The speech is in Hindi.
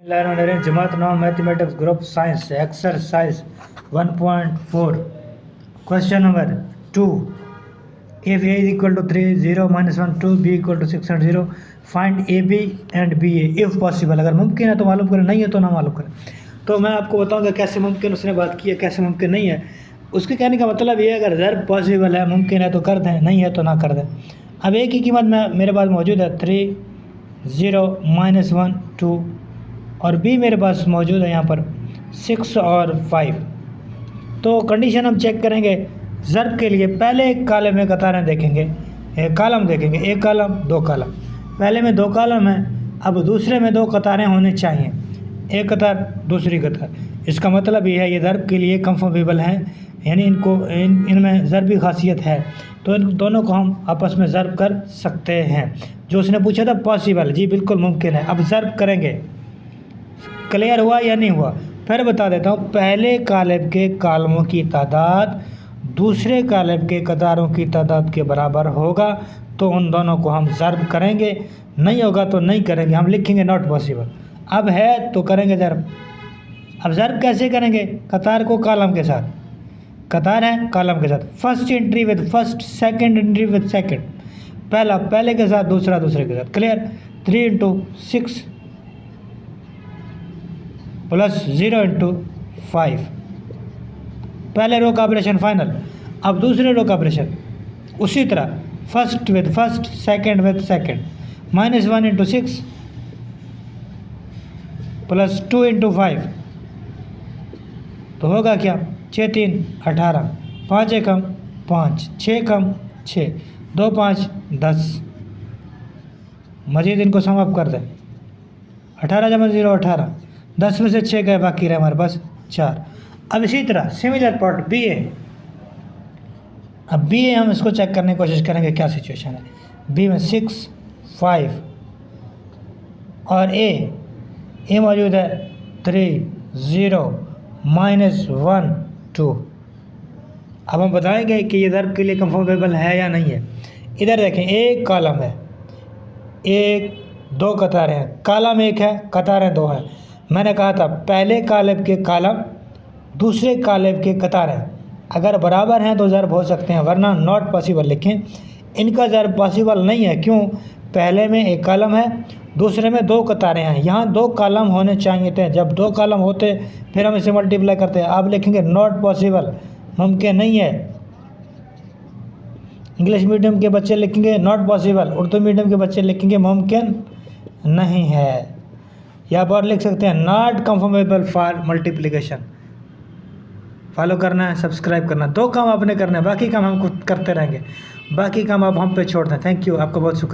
जमात नाम mathematics group science exercise 1.4 question number 2 if a is equal to 3 0 minus 1 2 b equal to 6 and 0 find ab and ba if possible। अगर मुमकिन है तो मालूम करें, नहीं है तो ना मालूम करें। तो मैं आपको बताऊंगा कैसे मुमकिन उसने बात की है, कैसे मुमकिन नहीं है। उसके कहने का मतलब ये है अगर ज़रूर पॉसिबल है, मुमकिन है तो कर दें, नहीं है तो ना कर दें। अब ए की कीमत में मेरे पास मौजूद है 3 0 minus 1 2 और बी मेरे पास मौजूद है यहाँ पर 6 और 5। तो कंडीशन हम चेक करेंगे ज़र्ब के लिए। पहले एक कॉलम में कतारें देखेंगे, एक कॉलम देखेंगे, एक कॉलम दो कॉलम। पहले में दो कॉलम है, अब दूसरे में दो कतारें होनी चाहिए, एक कतार दूसरी कतार। इसका मतलब ये है ये ज़र्ब के लिए कंफर्मेबल हैं, यानी इनमें ज़र्बी खासियत है, तो इन दोनों को हम आपस में ज़र्ब कर सकते हैं। जो उसने पूछा था पॉसिबल, जी बिल्कुल मुमकिन है। अब ज़र्ब करेंगे, क्लियर हुआ या नहीं हुआ? फिर बता देता हूँ। पहले कॉलम के कॉलमों की तादाद दूसरे कॉलम के कतारों की तादाद के बराबर होगा, तो उन दोनों को हम ज़र्ब करेंगे। नहीं होगा तो नहीं करेंगे, हम लिखेंगे नॉट पॉसिबल। अब है तो करेंगे ज़र्ब। अब ज़र्ब कैसे करेंगे? कतार को कॉलम के साथ, कतार है कॉलम के साथ, first entry with first, second entry with second. पहला पहले के साथ, दूसरा दूसरे के साथ। क्लियर? 3 × 6 प्लस 0 × 5। पहले रो का ऑपरेशन फाइनल। अब दूसरे रो का ऑपरेशन उसी तरह, first with first, second with second. -1 × 6 plus 2 × 5 तो होगा क्या? 6 3 18, 5 1 5, 6 6, 2 5 10। मजीद इनको सम अप कर दें। 18 जमा 0 18, 10 में से 6 गए, बाकी रहे हमारे पास 4। अब इसी तरह सिमिलर पार्ट बी ए। अब बी ए हम इसको चेक करने की कोशिश करेंगे क्या सिचुएशन है। बी में 6 5 और ए मौजूद है 3 0 -1 2। अब हम बताएंगे कि ये ज़र्ब के लिए कंफर्मेबल है या नहीं है। इधर देखें, एक कॉलम है, एक दो कतारें हैं, कॉलम एक है, कतारें दो हैं। मैंने कहा था पहले कॉलम के कॉलम दूसरे कॉलम के कतारें अगर बराबर हैं तो ज़र्ब हो सकते हैं, वरना नॉट पॉसिबल लिखें। इनका ज़र्ब पॉसिबल नहीं है। क्यों? पहले में एक कॉलम है, दूसरे में दो कतारें हैं। यहाँ दो कॉलम होने चाहिए थे। जब दो कॉलम होते फिर हम इसे मल्टीप्लाई करते हैं। आप लिखेंगे नॉट पॉसिबल, मुमकिन नहीं है। इंग्लिश मीडियम के बच्चे लिखेंगे नॉट पॉसिबल, उर्दू मीडियम के बच्चे लिखेंगे मुमकिन नहीं है। या और लिख सकते हैं not confirmable for multiplication. Follow करना है, सब्सक्राइब करना, दो काम आपने करना है, बाकी काम हम करते रहेंगे। बाकी काम आप हम पे छोड़ दें। थैंक यू, आपका बहुत शुक्रिया।